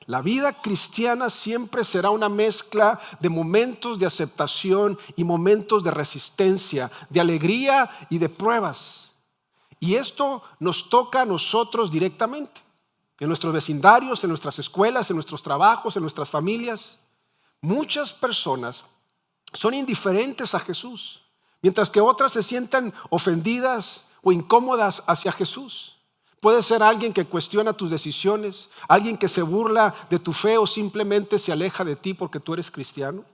La vida cristiana siempre será una mezcla de momentos de aceptación y momentos de resistencia, de alegría y de pruebas. Y esto nos toca a nosotros directamente, en nuestros vecindarios, en nuestras escuelas, en nuestros trabajos, en nuestras familias. Muchas personas son indiferentes a Jesús, mientras que otras se sientan ofendidas o incómodas hacia Jesús. Puede ser alguien que cuestiona tus decisiones, alguien que se burla de tu fe o simplemente se aleja de ti porque tú eres cristiano.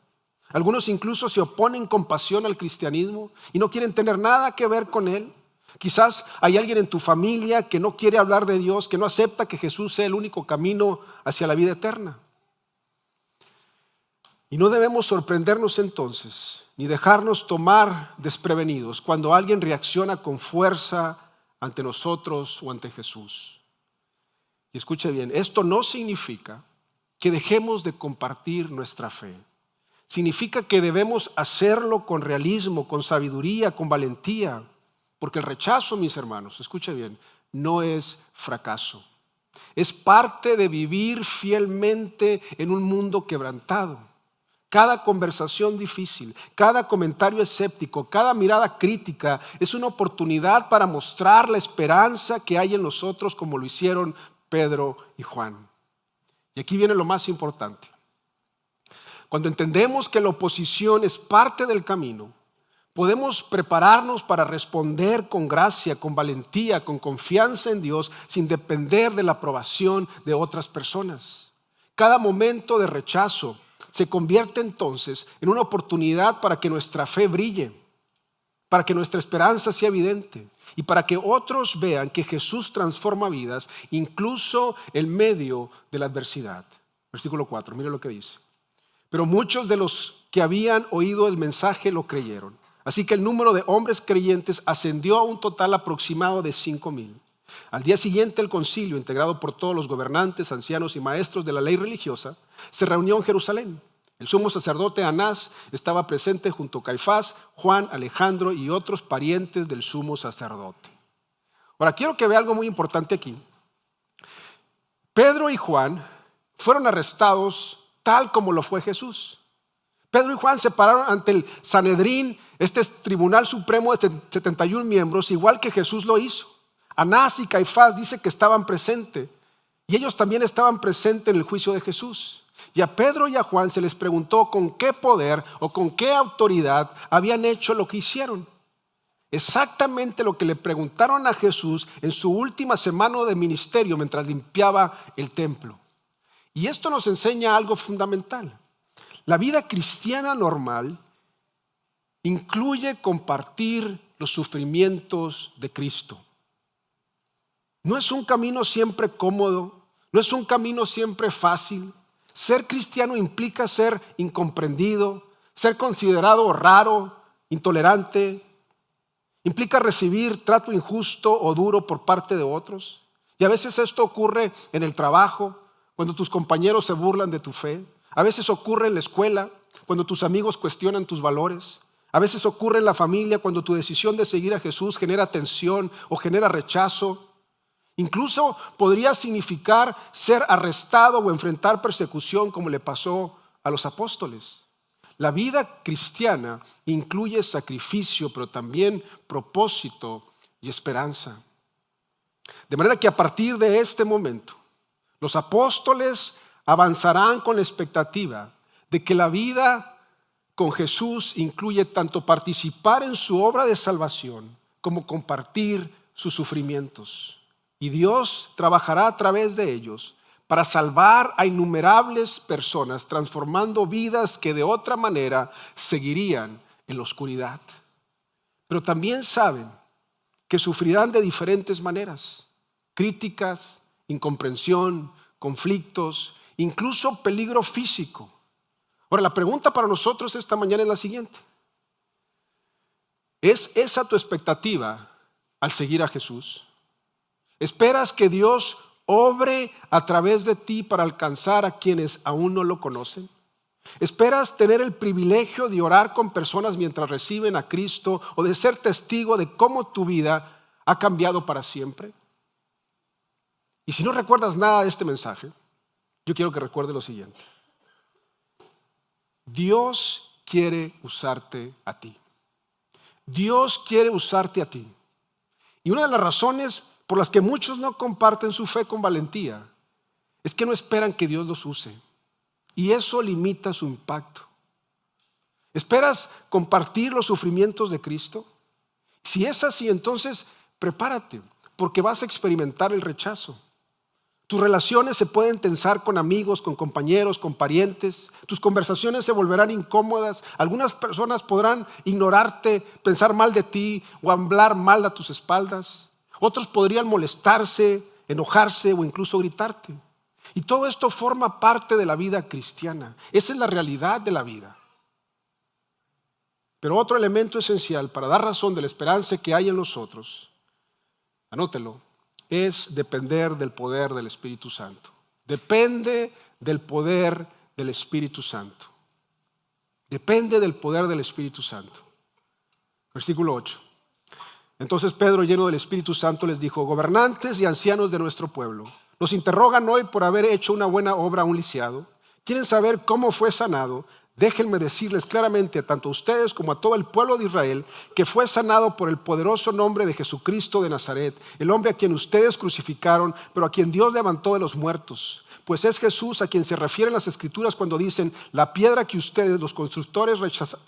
Algunos incluso se oponen con pasión al cristianismo y no quieren tener nada que ver con él. Quizás hay alguien en tu familia que no quiere hablar de Dios, que no acepta que Jesús sea el único camino hacia la vida eterna. Y no debemos sorprendernos entonces, ni dejarnos tomar desprevenidos cuando alguien reacciona con fuerza ante nosotros o ante Jesús. Y escuche bien, esto no significa que dejemos de compartir nuestra fe. Significa que debemos hacerlo con realismo, con sabiduría, con valentía. Porque el rechazo, mis hermanos, escuche bien, no es fracaso. Es parte de vivir fielmente en un mundo quebrantado. Cada conversación difícil, cada comentario escéptico, cada mirada crítica es una oportunidad para mostrar la esperanza que hay en nosotros, como lo hicieron Pedro y Juan. Y aquí viene lo más importante. Cuando entendemos que la oposición es parte del camino, podemos prepararnos para responder con gracia, con valentía, con confianza en Dios, sin depender de la aprobación de otras personas. Cada momento de rechazo se convierte entonces en una oportunidad para que nuestra fe brille, para que nuestra esperanza sea evidente y para que otros vean que Jesús transforma vidas, incluso en medio de la adversidad. Versículo 4, mire lo que dice. Pero muchos de los que habían oído el mensaje lo creyeron. Así que el número de hombres creyentes ascendió a un total aproximado de 5,000. Al día siguiente el concilio, integrado por todos los gobernantes, ancianos y maestros de la ley religiosa, se reunió en Jerusalén. El sumo sacerdote Anás estaba presente junto a Caifás, Juan, Alejandro y otros parientes del sumo sacerdote. Ahora quiero que vea algo muy importante aquí. Pedro y Juan fueron arrestados tal como lo fue Jesús. Pedro y Juan se pararon ante el Sanedrín, este tribunal supremo de 71 miembros, igual que Jesús lo hizo. Anás y Caifás dice que estaban presentes y ellos también estaban presentes en el juicio de Jesús. Y a Pedro y a Juan se les preguntó con qué poder o con qué autoridad habían hecho lo que hicieron. Exactamente lo que le preguntaron a Jesús en su última semana de ministerio mientras limpiaba el templo. Y esto nos enseña algo fundamental. La vida cristiana normal incluye compartir los sufrimientos de Cristo. No es un camino siempre cómodo, no es un camino siempre fácil. Ser cristiano implica ser incomprendido, ser considerado raro, intolerante. Implica recibir trato injusto o duro por parte de otros. Y a veces esto ocurre en el trabajo, cuando tus compañeros se burlan de tu fe. A veces ocurre en la escuela, cuando tus amigos cuestionan tus valores. A veces ocurre en la familia, cuando tu decisión de seguir a Jesús genera tensión o genera rechazo. Incluso podría significar ser arrestado o enfrentar persecución, como le pasó a los apóstoles. La vida cristiana incluye sacrificio, pero también propósito y esperanza. De manera que a partir de este momento, los apóstoles avanzarán con la expectativa de que la vida con Jesús incluye tanto participar en su obra de salvación como compartir sus sufrimientos. Y Dios trabajará a través de ellos para salvar a innumerables personas, transformando vidas que de otra manera seguirían en la oscuridad. Pero también saben que sufrirán de diferentes maneras: críticas, incomprensión, conflictos, incluso peligro físico. Ahora, la pregunta para nosotros esta mañana es la siguiente: ¿es esa tu expectativa al seguir a Jesús? ¿Esperas que Dios obre a través de ti para alcanzar a quienes aún no lo conocen? ¿Esperas tener el privilegio de orar con personas mientras reciben a Cristo o de ser testigo de cómo tu vida ha cambiado para siempre? Y si no recuerdas nada de este mensaje, yo quiero que recuerde lo siguiente. Dios quiere usarte a ti. Dios quiere usarte a ti. Y una de las razones por las que muchos no comparten su fe con valentía es que no esperan que Dios los use. Y eso limita su impacto. ¿Esperas compartir los sufrimientos de Cristo? Si es así, entonces prepárate, porque vas a experimentar el rechazo. Tus relaciones se pueden tensar con amigos, con compañeros, con parientes. Tus conversaciones se volverán incómodas. Algunas personas podrán ignorarte, pensar mal de ti o hablar mal a tus espaldas. Otros podrían molestarse, enojarse o incluso gritarte. Y todo esto forma parte de la vida cristiana. Esa es la realidad de la vida. Pero otro elemento esencial para dar razón de la esperanza que hay en nosotros, anótelo, es depender del poder del Espíritu Santo. Depende del poder del Espíritu Santo. Depende del poder del Espíritu Santo. Versículo 8. Entonces Pedro, lleno del Espíritu Santo, les dijo: gobernantes y ancianos de nuestro pueblo, nos interrogan hoy por haber hecho una buena obra a un lisiado. ¿Quieren saber cómo fue sanado? Déjenme decirles claramente, tanto a ustedes como a todo el pueblo de Israel, que fue sanado por el poderoso nombre de Jesucristo de Nazaret, el hombre a quien ustedes crucificaron, pero a quien Dios levantó de los muertos. Pues es Jesús a quien se refieren las Escrituras cuando dicen: la piedra que ustedes, los constructores,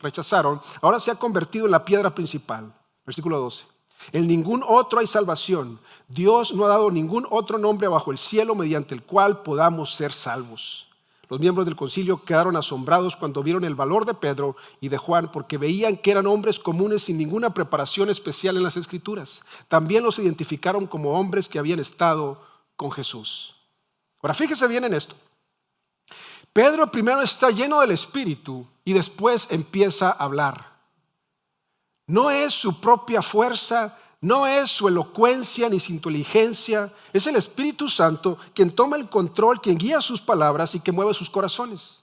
rechazaron, ahora se ha convertido en la piedra principal. Versículo 12. En ningún otro hay salvación. Dios no ha dado ningún otro nombre bajo el cielo mediante el cual podamos ser salvos. Los miembros del concilio quedaron asombrados cuando vieron el valor de Pedro y de Juan, porque veían que eran hombres comunes sin ninguna preparación especial en las Escrituras. También los identificaron como hombres que habían estado con Jesús. Ahora fíjese bien en esto. Pedro primero está lleno del Espíritu y después empieza a hablar. No es su propia fuerza, no es su elocuencia ni su inteligencia, es el Espíritu Santo quien toma el control, quien guía sus palabras y que mueve sus corazones.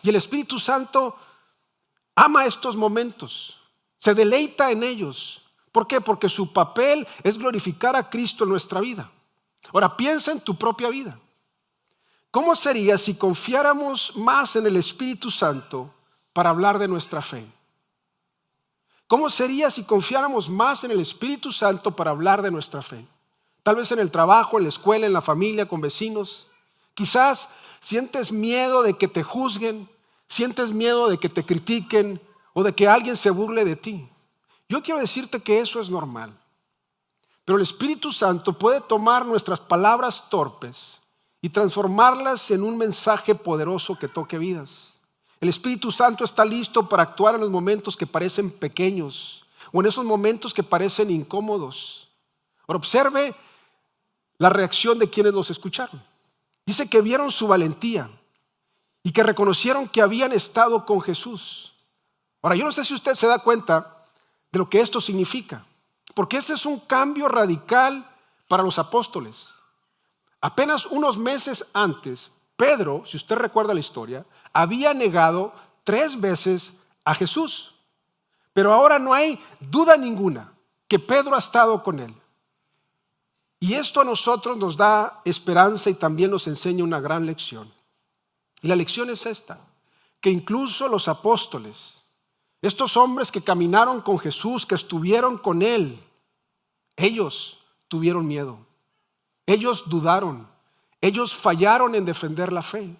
Y el Espíritu Santo ama estos momentos, se deleita en ellos. ¿Por qué? Porque su papel es glorificar a Cristo en nuestra vida. Ahora piensa en tu propia vida. ¿Cómo sería si confiáramos más en el Espíritu Santo para hablar de nuestra fe? ¿Cómo sería si confiáramos más en el Espíritu Santo para hablar de nuestra fe? Tal vez en el trabajo, en la escuela, en la familia, con vecinos. Quizás sientes miedo de que te juzguen, sientes miedo de que te critiquen o de que alguien se burle de ti. Yo quiero decirte que eso es normal. Pero el Espíritu Santo puede tomar nuestras palabras torpes y transformarlas en un mensaje poderoso que toque vidas. El Espíritu Santo está listo para actuar en los momentos que parecen pequeños o en esos momentos que parecen incómodos. Ahora observe la reacción de quienes los escucharon. Dice que vieron su valentía y que reconocieron que habían estado con Jesús. Ahora yo no sé si usted se da cuenta de lo que esto significa, porque este es un cambio radical para los apóstoles. Apenas unos meses antes, Pedro, si usted recuerda la historia, había negado 3 veces a Jesús. Pero ahora no hay duda ninguna que Pedro ha estado con él. Y esto a nosotros nos da esperanza y también nos enseña una gran lección. Y la lección es esta, que incluso los apóstoles, estos hombres que caminaron con Jesús, que estuvieron con él, ellos tuvieron miedo. Ellos dudaron. Ellos fallaron en defender la fe.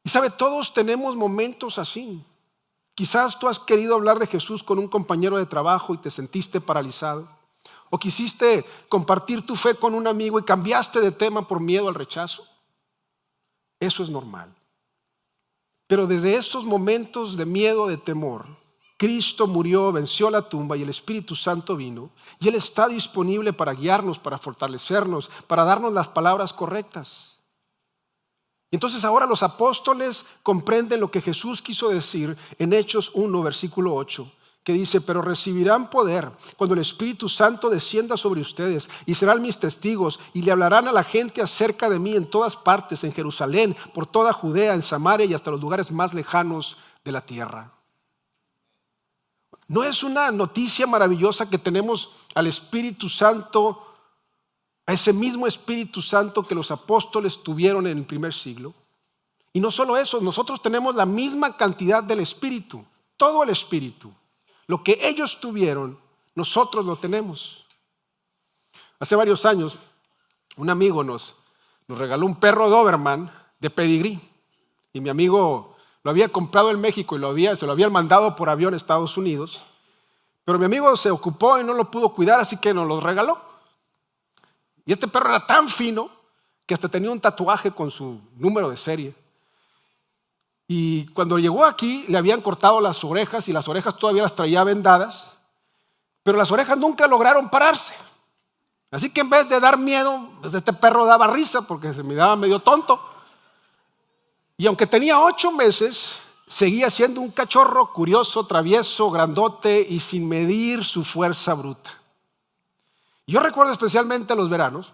Y sabe, todos tenemos momentos así. Quizás tú has querido hablar de Jesús con un compañero de trabajo y te sentiste paralizado. O quisiste compartir tu fe con un amigo y cambiaste de tema por miedo al rechazo. Eso es normal. Pero desde esos momentos de miedo, de temor, Cristo murió, venció la tumba y el Espíritu Santo vino. Y Él está disponible para guiarnos, para fortalecernos, para darnos las palabras correctas. Entonces ahora los apóstoles comprenden lo que Jesús quiso decir en Hechos 1, versículo 8, que dice: pero recibirán poder cuando el Espíritu Santo descienda sobre ustedes y serán mis testigos y le hablarán a la gente acerca de mí en todas partes, en Jerusalén, por toda Judea, en Samaria y hasta los lugares más lejanos de la tierra. ¿No es una noticia maravillosa que tenemos al Espíritu Santo a ese mismo Espíritu Santo que los apóstoles tuvieron en el primer siglo. Y no solo eso, nosotros tenemos la misma cantidad del Espíritu, todo el Espíritu. Lo que ellos tuvieron, nosotros lo tenemos. Hace varios años, un amigo nos regaló un perro Doberman de pedigrí. Y mi amigo lo había comprado en México y se lo habían mandado por avión a Estados Unidos. Pero mi amigo se ocupó y no lo pudo cuidar, así que nos lo regaló. Y este perro era tan fino que hasta tenía un tatuaje con su número de serie. Y cuando llegó aquí le habían cortado las orejas y las orejas todavía las traía vendadas, pero las orejas nunca lograron pararse. Así que en vez de dar miedo, pues este perro daba risa porque se miraba medio tonto. Y aunque tenía 8 meses, seguía siendo un cachorro curioso, travieso, grandote y sin medir su fuerza bruta. Yo recuerdo especialmente los veranos,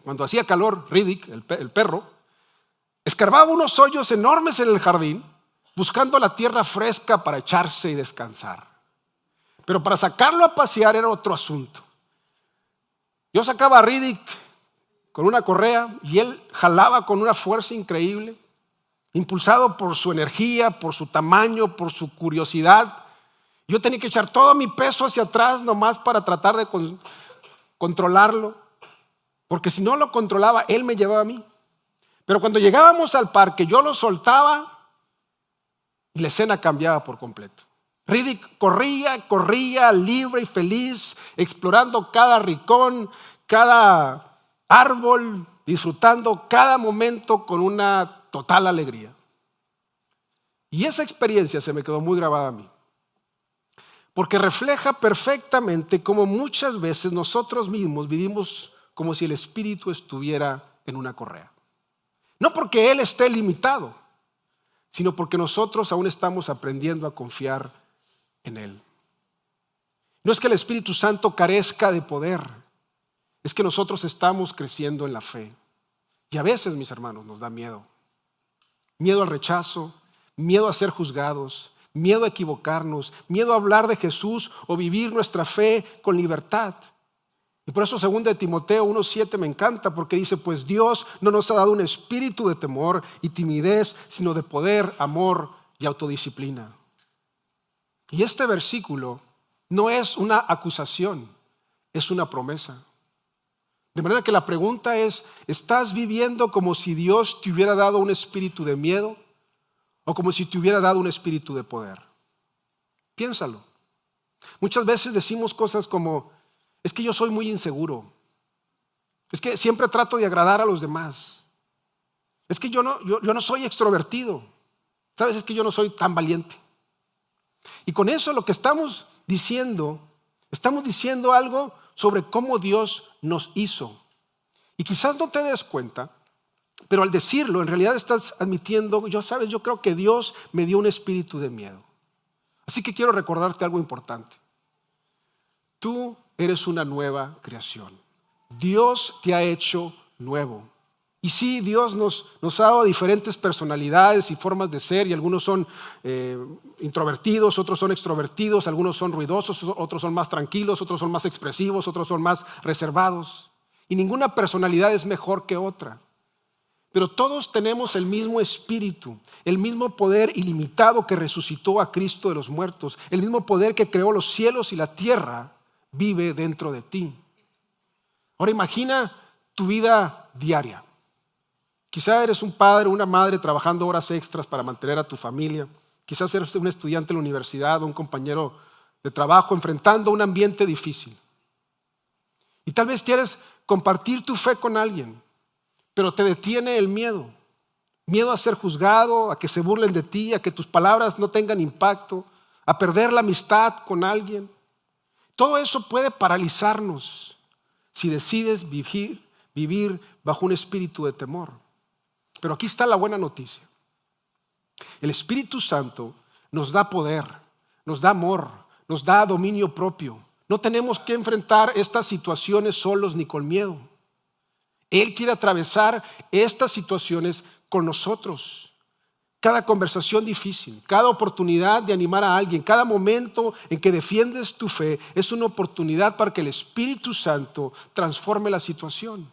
cuando hacía calor, Riddick, el perro, escarbaba unos hoyos enormes en el jardín, buscando la tierra fresca para echarse y descansar. Pero para sacarlo a pasear era otro asunto. Yo sacaba a Riddick con una correa y él jalaba con una fuerza increíble, impulsado por su energía, por su tamaño, por su curiosidad. Yo tenía que echar todo mi peso hacia atrás nomás para tratar de controlarlo, porque si no lo controlaba, él me llevaba a mí. Pero cuando llegábamos al parque, yo lo soltaba y la escena cambiaba por completo. Riddick corría libre y feliz, explorando cada rincón, cada árbol, disfrutando cada momento con una total alegría. Y esa experiencia se me quedó muy grabada a mí, porque refleja perfectamente cómo muchas veces nosotros mismos vivimos como si el espíritu estuviera en una correa. No porque Él esté limitado, sino porque nosotros aún estamos aprendiendo a confiar en Él. No es que el Espíritu Santo carezca de poder, es que nosotros estamos creciendo en la fe. Y a veces, mis hermanos, nos da miedo. Miedo al rechazo, miedo a ser juzgados, miedo a equivocarnos, miedo a hablar de Jesús o vivir nuestra fe con libertad. Y por eso 2 de Timoteo 1:7 me encanta, porque dice: pues Dios no nos ha dado un espíritu de temor y timidez, sino de poder, amor y autodisciplina. Y este versículo no es una acusación, es una promesa. De manera que la pregunta es: ¿estás viviendo como si Dios te hubiera dado un espíritu de miedo o como si te hubiera dado un espíritu de poder? Piénsalo. Muchas veces decimos cosas como: es que yo soy muy inseguro, es que siempre trato de agradar a los demás, es que yo no soy extrovertido, ¿sabes? Es que yo no soy tan valiente. Y con eso lo que estamos diciendo algo sobre cómo Dios nos hizo. Y quizás no te des cuenta, pero al decirlo en realidad estás admitiendo: yo creo que Dios me dio un espíritu de miedo. Así que quiero recordarte algo importante. Tú eres una nueva creación. Dios te ha hecho nuevo. Y sí, Dios nos ha dado diferentes personalidades y formas de ser, y algunos son introvertidos, otros son extrovertidos, algunos son ruidosos, otros son más tranquilos, otros son más expresivos, otros son más reservados. Y ninguna personalidad es mejor que otra. Pero todos tenemos el mismo espíritu, el mismo poder ilimitado que resucitó a Cristo de los muertos, el mismo poder que creó los cielos y la tierra, vive dentro de ti. Ahora imagina tu vida diaria. Quizá eres un padre o una madre trabajando horas extras para mantener a tu familia. Quizás eres un estudiante en la universidad o un compañero de trabajo enfrentando un ambiente difícil. Y tal vez quieres compartir tu fe con alguien, pero te detiene el miedo. Miedo a ser juzgado, a que se burlen de ti, a que tus palabras no tengan impacto, a perder la amistad con alguien. Todo eso puede paralizarnos si decides vivir bajo un espíritu de temor. Pero aquí está la buena noticia. El Espíritu Santo nos da poder, nos da amor, nos da dominio propio. No tenemos que enfrentar estas situaciones solos ni con miedo. Él quiere atravesar estas situaciones con nosotros. Cada conversación difícil, cada oportunidad de animar a alguien, cada momento en que defiendes tu fe es una oportunidad para que el Espíritu Santo transforme la situación.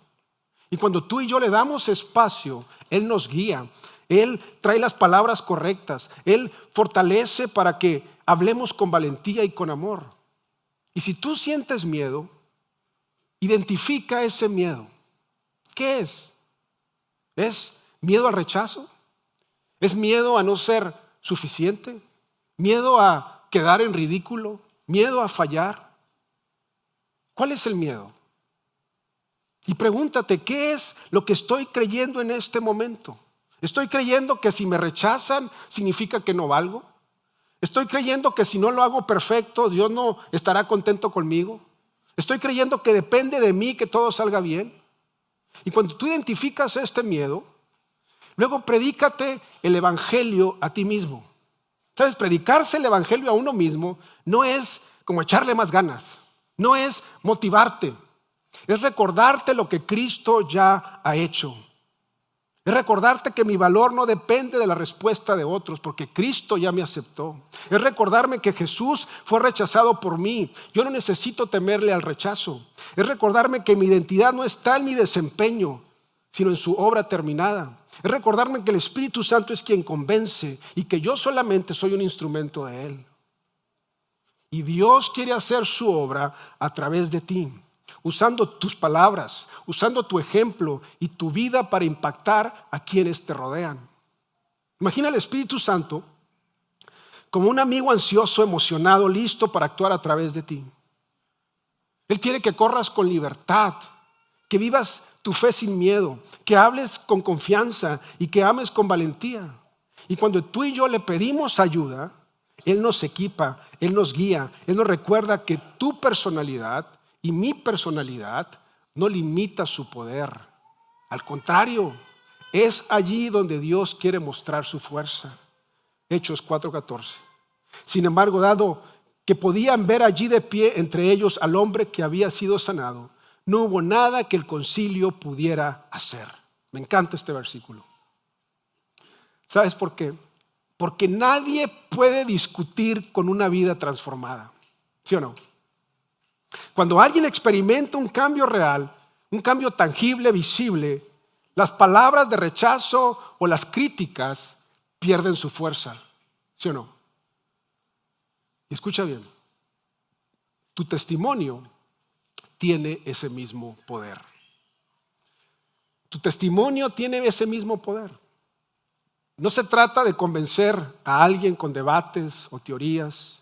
Y cuando tú y yo le damos espacio, Él nos guía, Él trae las palabras correctas, Él fortalece para que hablemos con valentía y con amor. Y si tú sientes miedo, identifica ese miedo. ¿Qué es? ¿Es miedo al rechazo? ¿Es miedo a no ser suficiente? ¿Miedo a quedar en ridículo? ¿Miedo a fallar? ¿Cuál es el miedo? Y pregúntate, ¿qué es lo que estoy creyendo en este momento? ¿Estoy creyendo que si me rechazan significa que no valgo? ¿Estoy creyendo que si no lo hago perfecto, Dios no estará contento conmigo? ¿Estoy creyendo que depende de mí que todo salga bien? Y cuando tú identificas este miedo, luego predícate el evangelio a ti mismo. ¿Sabes? Predicarse el evangelio a uno mismo no es como echarle más ganas, no es motivarte, es recordarte lo que Cristo ya ha hecho. Es recordarte que mi valor no depende de la respuesta de otros, porque Cristo ya me aceptó. Es recordarme que Jesús fue rechazado por mí. Yo no necesito temerle al rechazo. Es recordarme que mi identidad no está en mi desempeño, sino en su obra terminada. Es recordarme que el Espíritu Santo es quien convence y que yo solamente soy un instrumento de Él. Y Dios quiere hacer su obra a través de ti, usando tus palabras, usando tu ejemplo y tu vida para impactar a quienes te rodean. Imagina al Espíritu Santo como un amigo ansioso, emocionado, listo para actuar a través de ti. Él quiere que corras con libertad, que vivas tu fe sin miedo, que hables con confianza y que ames con valentía. Y cuando tú y yo le pedimos ayuda, Él nos equipa, Él nos guía, Él nos recuerda que tu personalidad y mi personalidad no limita su poder. Al contrario, es allí donde Dios quiere mostrar su fuerza. Hechos 4:14. Sin embargo, dado que podían ver allí de pie entre ellos al hombre que había sido sanado, no hubo nada que el concilio pudiera hacer. Me encanta este versículo. ¿Sabes por qué? Porque nadie puede discutir con una vida transformada. ¿Sí o no? Cuando alguien experimenta un cambio real, un cambio tangible, visible, las palabras de rechazo o las críticas pierden su fuerza. ¿Sí o no? Y escucha bien, tu testimonio tiene ese mismo poder. Tu testimonio tiene ese mismo poder. No se trata de convencer a alguien con debates o teorías,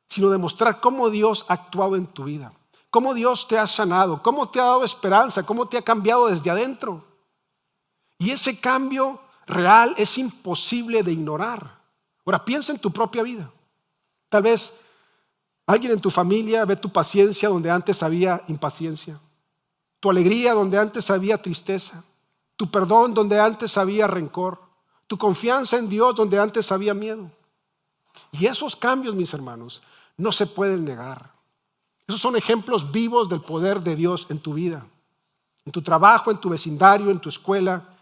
sino de mostrar cómo Dios ha actuado en tu vida, cómo Dios te ha sanado, cómo te ha dado esperanza, cómo te ha cambiado desde adentro. Y ese cambio real es imposible de ignorar. Ahora piensa en tu propia vida. Tal vez alguien en tu familia ve tu paciencia donde antes había impaciencia, tu alegría donde antes había tristeza, tu perdón donde antes había rencor, tu confianza en Dios donde antes había miedo. Y esos cambios, mis hermanos, no se pueden negar. Esos son ejemplos vivos del poder de Dios en tu vida, en tu trabajo, en tu vecindario, en tu escuela.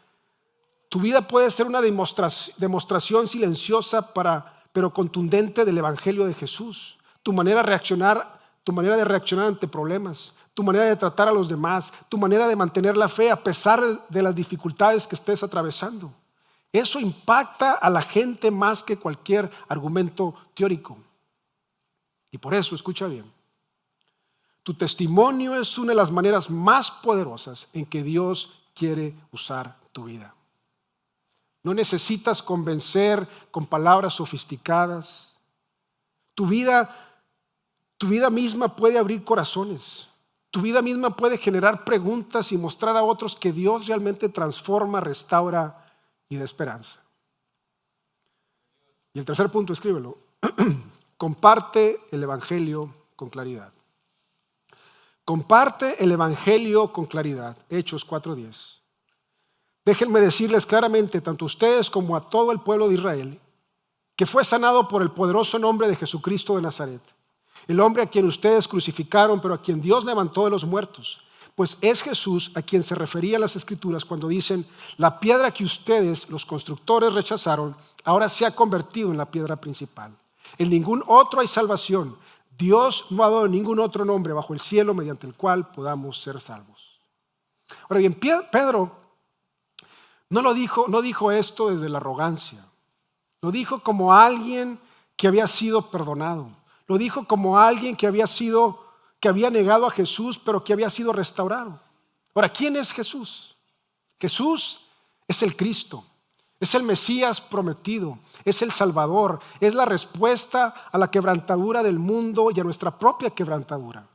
Tu vida puede ser una demostración silenciosa pero contundente del Evangelio de Jesús. Tu manera de reaccionar ante problemas, tu manera de tratar a los demás, tu manera de mantener la fe a pesar de las dificultades que estés atravesando. Eso impacta a la gente más que cualquier argumento teórico. Y por eso, escucha bien, tu testimonio es una de las maneras más poderosas en que Dios quiere usar tu vida. No necesitas convencer con palabras sofisticadas. Tu vida misma puede abrir corazones. Tu vida misma puede generar preguntas y mostrar a otros que Dios realmente transforma, restaura y da esperanza. Y el tercer punto, escríbelo. Comparte el evangelio con claridad. Comparte el evangelio con claridad. Hechos 4:10. Déjenme decirles claramente, tanto a ustedes como a todo el pueblo de Israel, que fue sanado por el poderoso nombre de Jesucristo de Nazaret, el hombre a quien ustedes crucificaron, pero a quien Dios levantó de los muertos. pues es Jesús a quien se referían las Escrituras cuando dicen: la piedra que ustedes, los constructores, rechazaron, ahora se ha convertido en la piedra principal. En ningún otro hay salvación. Dios no ha dado ningún otro nombre bajo el cielo mediante el cual podamos ser salvos. Ahora bien, Pedro no dijo esto desde la arrogancia. Lo dijo como alguien que había sido perdonado. Lo dijo como alguien que había negado a Jesús, pero que había sido restaurado. Ahora, ¿quién es Jesús? Jesús es el Cristo, es el Mesías prometido, es el Salvador, es la respuesta a la quebrantadura del mundo y a nuestra propia quebrantadura.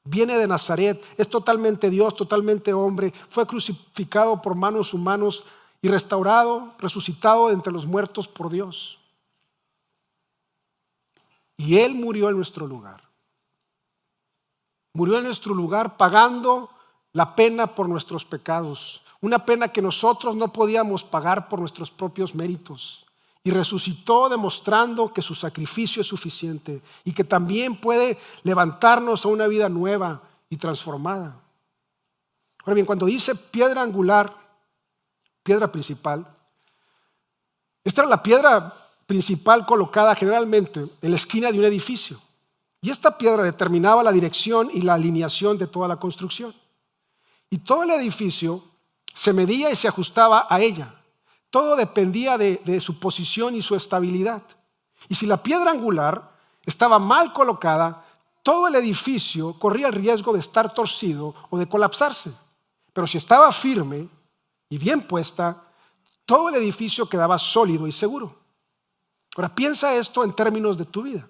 Viene de Nazaret, es totalmente Dios, totalmente hombre, fue crucificado por manos humanos y restaurado, resucitado de entre los muertos por Dios. Y Él murió en nuestro lugar. Murió en nuestro lugar pagando la pena por nuestros pecados, una pena que nosotros no podíamos pagar por nuestros propios méritos. Y resucitó demostrando que su sacrificio es suficiente y que también puede levantarnos a una vida nueva y transformada. Ahora bien, cuando dice piedra angular, piedra principal, esta era la piedra principal colocada generalmente en la esquina de un edificio. Y esta piedra determinaba la dirección y la alineación de toda la construcción. Y todo el edificio se medía y se ajustaba a ella. Todo dependía de su posición y su estabilidad. Y si la piedra angular estaba mal colocada, todo el edificio corría el riesgo de estar torcido o de colapsarse. Pero si estaba firme y bien puesta, todo el edificio quedaba sólido y seguro. Ahora piensa esto en términos de tu vida.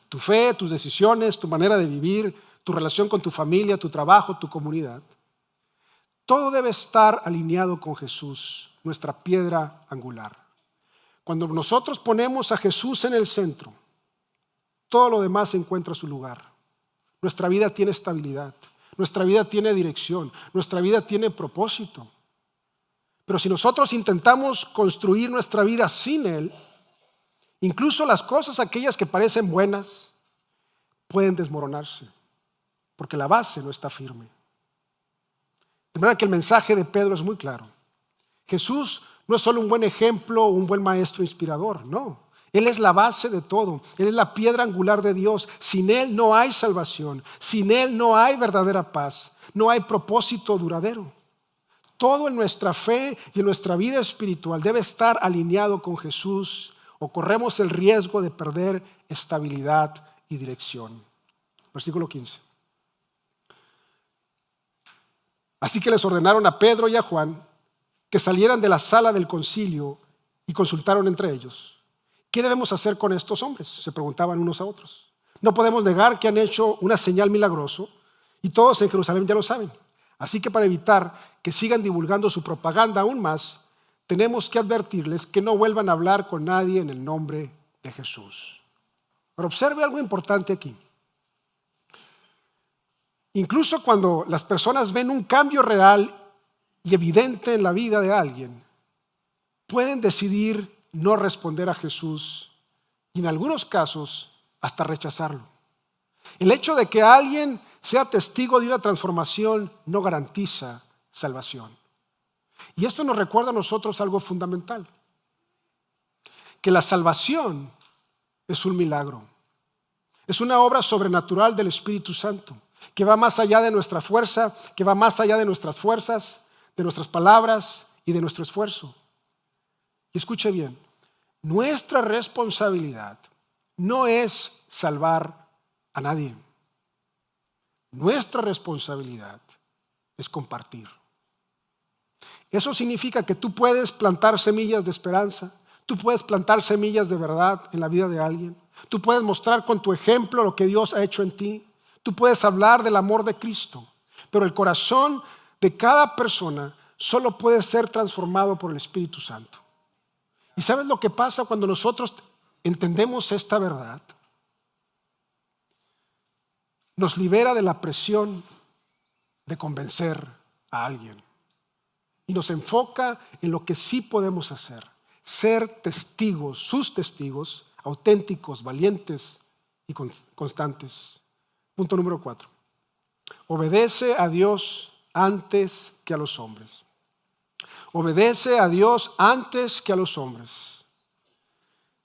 Tu fe, tus decisiones, tu manera de vivir, tu relación con tu familia, tu trabajo, tu comunidad. Todo debe estar alineado con Jesús, nuestra piedra angular. Cuando nosotros ponemos a Jesús en el centro, todo lo demás encuentra su lugar. Nuestra vida tiene estabilidad, nuestra vida tiene dirección, nuestra vida tiene propósito. Pero si nosotros intentamos construir nuestra vida sin Él, incluso las cosas aquellas que parecen buenas pueden desmoronarse, porque la base no está firme. De manera que el mensaje de Pedro es muy claro. Jesús no es solo un buen ejemplo o un buen maestro inspirador, no. Él es la base de todo, Él es la piedra angular de Dios. Sin Él no hay salvación, sin Él no hay verdadera paz, no hay propósito duradero. Todo en nuestra fe y en nuestra vida espiritual debe estar alineado con Jesús, o corremos el riesgo de perder estabilidad y dirección. Versículo 15. Así que les ordenaron a Pedro y a Juan que salieran de la sala del concilio y consultaron entre ellos. ¿Qué debemos hacer con estos hombres?, se preguntaban unos a otros. No podemos negar que han hecho una señal milagrosa y todos en Jerusalén ya lo saben. Así que para evitar que sigan divulgando su propaganda aún más, tenemos que advertirles que no vuelvan a hablar con nadie en el nombre de Jesús. Pero observe algo importante aquí. Incluso cuando las personas ven un cambio real y evidente en la vida de alguien, pueden decidir no responder a Jesús y en algunos casos hasta rechazarlo. El hecho de que alguien sea testigo de una transformación no garantiza salvación. Y esto nos recuerda a nosotros algo fundamental, que la salvación es un milagro, es una obra sobrenatural del Espíritu Santo, que va más allá de nuestra fuerza, que va más allá de nuestras fuerzas, de nuestras palabras y de nuestro esfuerzo. Y escuche bien, nuestra responsabilidad no es salvar a nadie. Nuestra responsabilidad es compartir. Eso significa que tú puedes plantar semillas de esperanza, tú puedes plantar semillas de verdad en la vida de alguien, tú puedes mostrar con tu ejemplo lo que Dios ha hecho en ti, tú puedes hablar del amor de Cristo, pero el corazón de cada persona solo puede ser transformado por el Espíritu Santo. ¿Y sabes lo que pasa cuando nosotros entendemos esta verdad? Nos libera de la presión de convencer a alguien y nos enfoca en lo que sí podemos hacer: ser testigos, sus testigos, auténticos, valientes y constantes. Punto número 4. obedece a Dios antes que a los hombres. Obedece a Dios antes que a los hombres.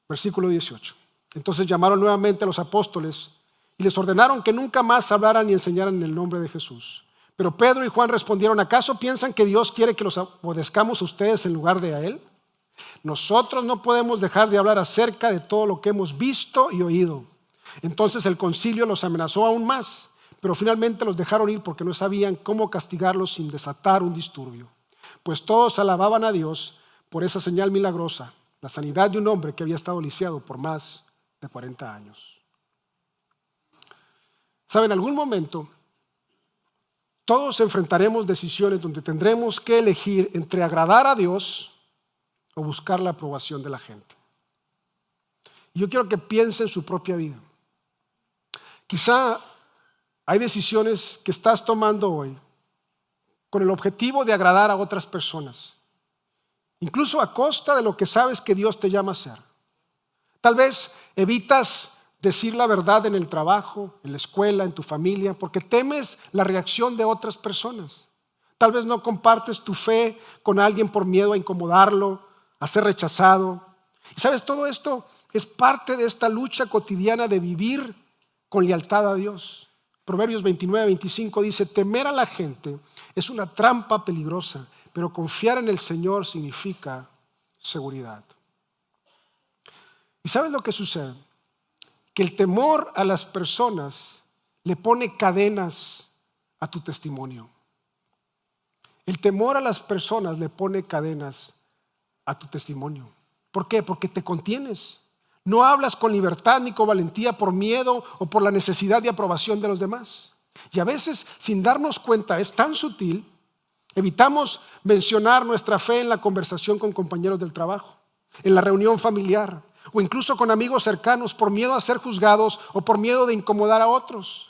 Versículo 18. Entonces llamaron nuevamente a los apóstoles y les ordenaron que nunca más hablaran ni enseñaran en el nombre de Jesús. Pero Pedro y Juan respondieron: ¿acaso piensan que Dios quiere que los obedezcamos a ustedes en lugar de a Él? Nosotros no podemos dejar de hablar acerca de todo lo que hemos visto y oído. Entonces el concilio los amenazó aún más, pero finalmente los dejaron ir porque no sabían cómo castigarlos sin desatar un disturbio. Pues todos alababan a Dios por esa señal milagrosa, la sanidad de un hombre que había estado lisiado por más de 40 años. ¿Saben? En algún momento todos enfrentaremos decisiones donde tendremos que elegir entre agradar a Dios o buscar la aprobación de la gente. Y yo quiero que piensen en su propia vida. Quizá hay decisiones que estás tomando hoy con el objetivo de agradar a otras personas, incluso a costa de lo que sabes que Dios te llama a hacer. Tal vez evitas decir la verdad en el trabajo, en la escuela, en tu familia, porque temes la reacción de otras personas. Tal vez no compartes tu fe con alguien por miedo a incomodarlo, a ser rechazado. Y sabes, todo esto es parte de esta lucha cotidiana de vivir con lealtad a Dios. Proverbios 29-25 dice: temer a la gente es una trampa peligrosa, pero confiar en el Señor significa seguridad. ¿Y sabes lo que sucede? Que el temor a las personas le pone cadenas a tu testimonio. El temor a las personas le pone cadenas a tu testimonio. ¿Por qué? Porque te contienes. No hablas con libertad ni con valentía por miedo o por la necesidad de aprobación de los demás. Y a veces, sin darnos cuenta, es tan sutil, evitamos mencionar nuestra fe en la conversación con compañeros del trabajo, en la reunión familiar o incluso con amigos cercanos por miedo a ser juzgados o por miedo de incomodar a otros.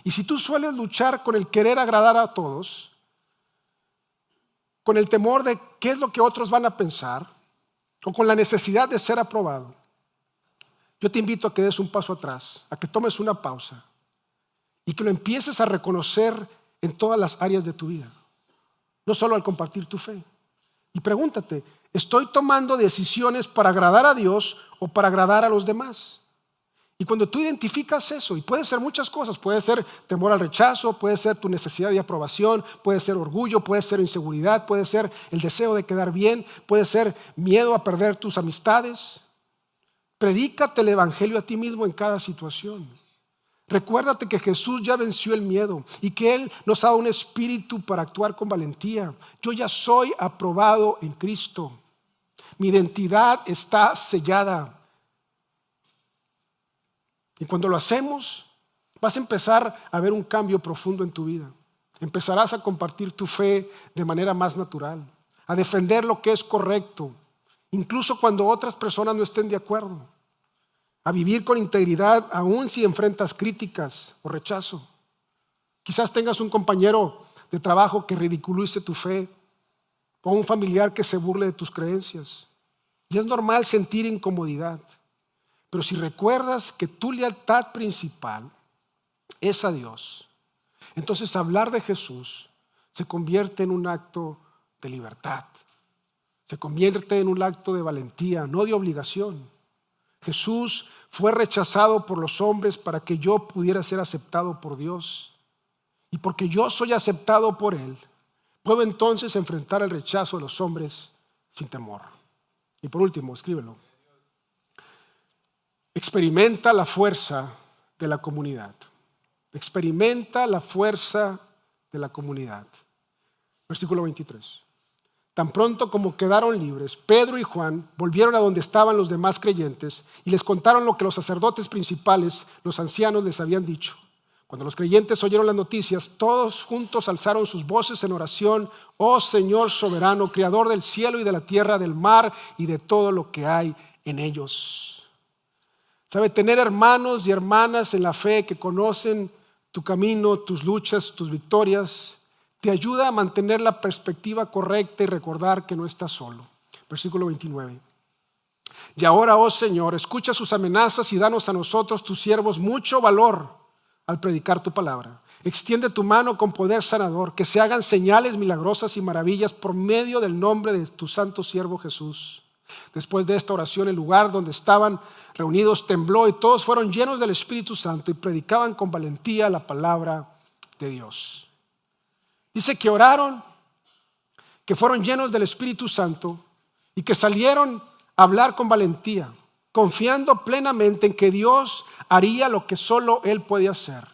Y si tú sueles luchar con el querer agradar a todos, con el temor de qué es lo que otros van a pensar o con la necesidad de ser aprobado, yo te invito a que des un paso atrás, a que tomes una pausa y que lo empieces a reconocer en todas las áreas de tu vida, no solo al compartir tu fe. Y pregúntate: ¿estoy tomando decisiones para agradar a Dios o para agradar a los demás? Y cuando tú identificas eso, y puede ser muchas cosas, puede ser temor al rechazo, puede ser tu necesidad de aprobación, puede ser orgullo, puede ser inseguridad, puede ser el deseo de quedar bien, puede ser miedo a perder tus amistades. Predícate el evangelio a ti mismo en cada situación. Recuérdate que Jesús ya venció el miedo y que Él nos ha dado un espíritu para actuar con valentía. Yo ya soy aprobado en Cristo. Mi identidad está sellada. Y cuando lo hacemos, vas a empezar a ver un cambio profundo en tu vida. Empezarás a compartir tu fe de manera más natural, a defender lo que es correcto, incluso cuando otras personas no estén de acuerdo, a vivir con integridad aun si enfrentas críticas o rechazo. Quizás tengas un compañero de trabajo que ridiculice tu fe o un familiar que se burle de tus creencias. Y es normal sentir incomodidad. Pero si recuerdas que tu lealtad principal es a Dios, entonces hablar de Jesús se convierte en un acto de libertad. Se convierte en un acto de valentía, no de obligación. Jesús fue rechazado por los hombres para que yo pudiera ser aceptado por Dios. Y porque yo soy aceptado por Él, puedo entonces enfrentar el rechazo de los hombres sin temor. Y por último, escríbelo: experimenta la fuerza de la comunidad. Experimenta la fuerza de la comunidad. Versículo 23. Tan pronto como quedaron libres, Pedro y Juan volvieron a donde estaban los demás creyentes y les contaron lo que los sacerdotes principales, los ancianos, les habían dicho. Cuando los creyentes oyeron las noticias, todos juntos alzaron sus voces en oración: oh Señor soberano, creador del cielo y de la tierra, del mar y de todo lo que hay en ellos. ¿Sabe? Tener hermanos y hermanas en la fe que conocen tu camino, tus luchas, tus victorias, te ayuda a mantener la perspectiva correcta y recordar que no estás solo. Versículo 29. Y ahora, oh Señor, escucha sus amenazas y danos a nosotros, tus siervos, mucho valor al predicar tu palabra. Extiende tu mano con poder sanador, que se hagan señales milagrosas y maravillas por medio del nombre de tu santo siervo Jesús. Después de esta oración, el lugar donde estaban reunidos tembló y todos fueron llenos del Espíritu Santo y predicaban con valentía la palabra de Dios. Dice que oraron, que fueron llenos del Espíritu Santo y que salieron a hablar con valentía, confiando plenamente en que Dios haría lo que solo Él puede hacer.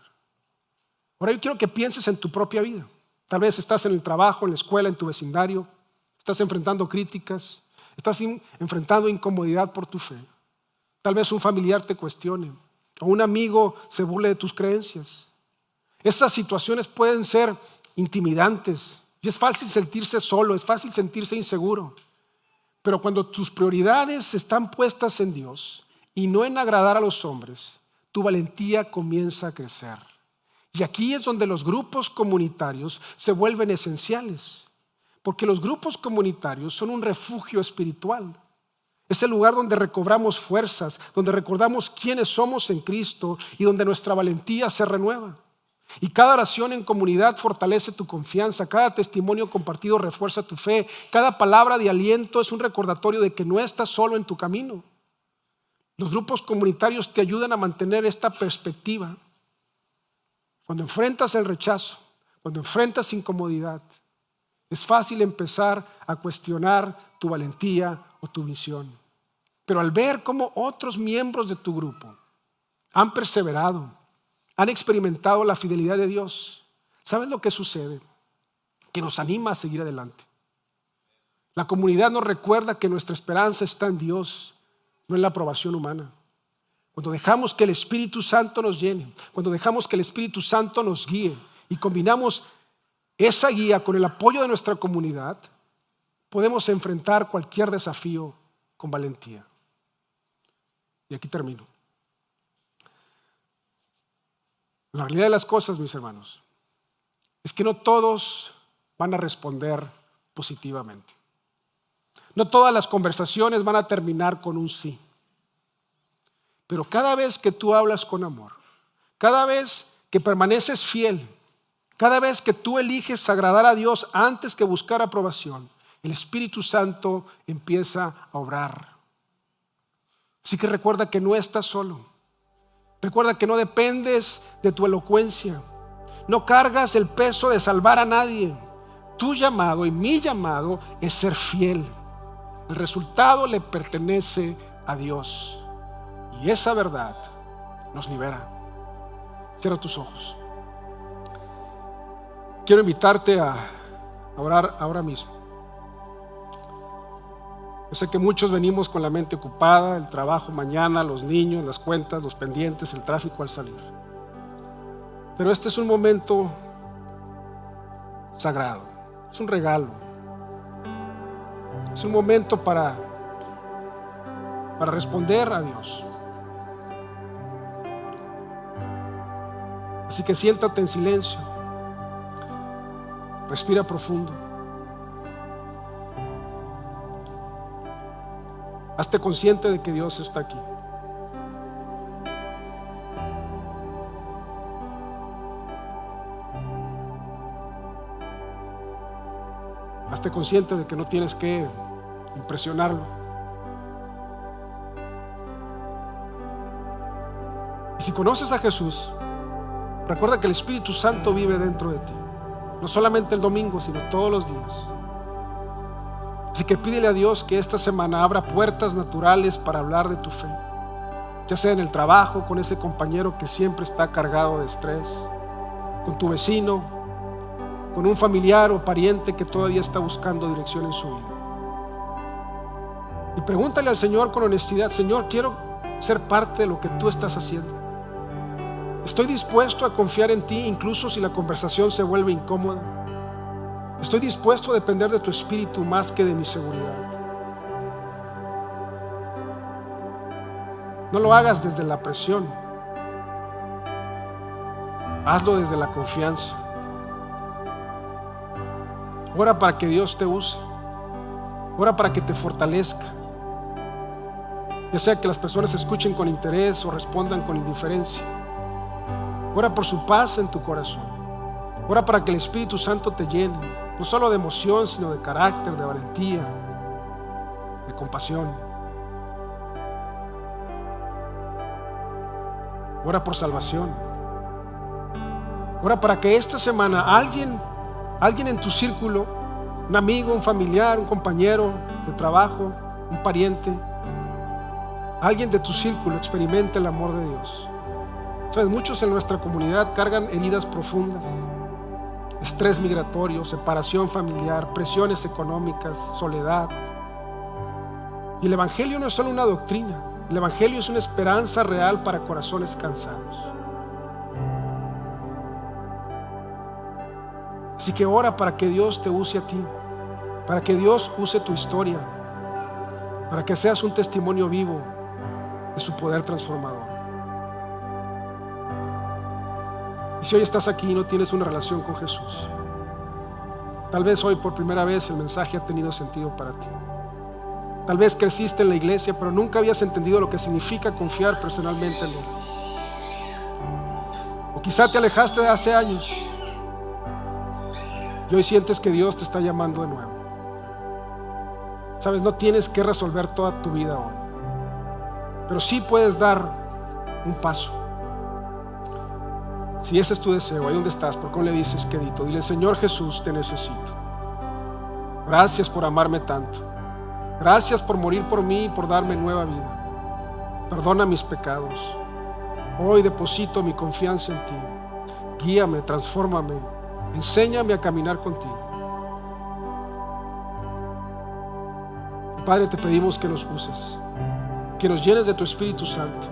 Ahora yo quiero que pienses en tu propia vida. Tal vez estás en el trabajo, en la escuela, en tu vecindario, estás enfrentando críticas, estás enfrentando incomodidad por tu fe. Tal vez un familiar te cuestione o un amigo se burle de tus creencias. Estas situaciones pueden ser intimidantes y es fácil sentirse solo, es fácil sentirse inseguro. Pero cuando tus prioridades están puestas en Dios y no en agradar a los hombres, tu valentía comienza a crecer. Y aquí es donde los grupos comunitarios se vuelven esenciales, porque los grupos comunitarios son un refugio espiritual. Es el lugar donde recobramos fuerzas, donde recordamos quiénes somos en Cristo y donde nuestra valentía se renueva. Y cada oración en comunidad fortalece tu confianza, cada testimonio compartido refuerza tu fe, cada palabra de aliento es un recordatorio de que no estás solo en tu camino. Los grupos comunitarios te ayudan a mantener esta perspectiva. Cuando enfrentas el rechazo, cuando enfrentas incomodidad, es fácil empezar a cuestionar tu valentía o tu visión. Pero al ver cómo otros miembros de tu grupo han perseverado, han experimentado la fidelidad de Dios, ¿sabes lo que sucede? Que nos anima a seguir adelante. La comunidad nos recuerda que nuestra esperanza está en Dios, no en la aprobación humana. Cuando dejamos que el Espíritu Santo nos llene, cuando dejamos que el Espíritu Santo nos guíe y combinamos esa guía con el apoyo de nuestra comunidad, podemos enfrentar cualquier desafío con valentía. Y aquí termino. La realidad de las cosas, mis hermanos, es que no todos van a responder positivamente. No todas las conversaciones van a terminar con un sí. Pero cada vez que tú hablas con amor, cada vez que permaneces fiel, cada vez que tú eliges agradar a Dios antes que buscar aprobación, el Espíritu Santo empieza a obrar. Así que recuerda que no estás solo. Recuerda que no dependes de tu elocuencia. No cargas el peso de salvar a nadie. Tu llamado y mi llamado es ser fiel. El resultado le pertenece a Dios. Y esa verdad nos libera. Cierra tus ojos. Quiero invitarte a orar ahora mismo. Yo sé que muchos venimos con la mente ocupada, el trabajo mañana, los niños, las cuentas, los pendientes, el tráfico al salir. Pero este es un momento sagrado, es un regalo. Es un momento para responder a Dios. Así que siéntate en silencio, respira profundo. Hazte consciente de que Dios está aquí. Hazte consciente de que no tienes que impresionarlo. Y si conoces a Jesús, recuerda que el Espíritu Santo vive dentro de ti. No solamente el domingo, sino todos los días. Así que pídele a Dios que esta semana abra puertas naturales para hablar de tu fe. Ya sea en el trabajo, con ese compañero que siempre está cargado de estrés, con tu vecino, con un familiar o pariente que todavía está buscando dirección en su vida. Y pregúntale al Señor con honestidad: Señor, quiero ser parte de lo que tú estás haciendo. Estoy dispuesto a confiar en ti incluso si la conversación se vuelve incómoda. Estoy dispuesto a depender de tu espíritu más que de mi seguridad. No lo hagas desde la presión. Hazlo desde la confianza. Ora para que Dios te use. Ora para que te fortalezca. Ya sea que las personas escuchen con interés o respondan con indiferencia. Ora por su paz en tu corazón. Ora para que el Espíritu Santo te llene, no solo de emoción, sino de carácter, de valentía, de compasión. Ora por salvación. Ora para que esta semana alguien en tu círculo, un amigo, un familiar, un compañero de trabajo, un pariente, alguien de tu círculo experimente el amor de Dios. ¿Sabes? Muchos en nuestra comunidad cargan heridas profundas, estrés migratorio, separación familiar, presiones económicas, soledad. Y el Evangelio no es solo una doctrina, el Evangelio es una esperanza real para corazones cansados. Así que ora para que Dios te use a ti, para que Dios use tu historia, para que seas un testimonio vivo de su poder transformador. Y si hoy estás aquí y no tienes una relación con Jesús, tal vez hoy por primera vez el mensaje ha tenido sentido para ti. Tal vez creciste en la iglesia, pero nunca habías entendido lo que significa confiar personalmente en Él. O quizá te alejaste de hace años y hoy sientes que Dios te está llamando de nuevo. Sabes, no tienes que resolver toda tu vida hoy, pero sí puedes dar un paso. Si ese es tu deseo, ahí donde estás, ¿por qué no le dices quedito? Dile: Señor Jesús, te necesito. Gracias por amarme tanto. Gracias por morir por mí y por darme nueva vida. Perdona mis pecados. Hoy deposito mi confianza en ti. Guíame, transfórmame. Enséñame a caminar contigo. Padre, te pedimos que nos uses, que nos llenes de tu Espíritu Santo.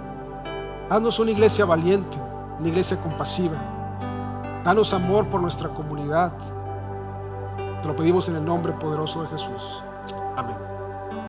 Haznos una iglesia valiente, una iglesia compasiva. Danos amor por nuestra comunidad. Te lo pedimos en el nombre poderoso de Jesús. Amén.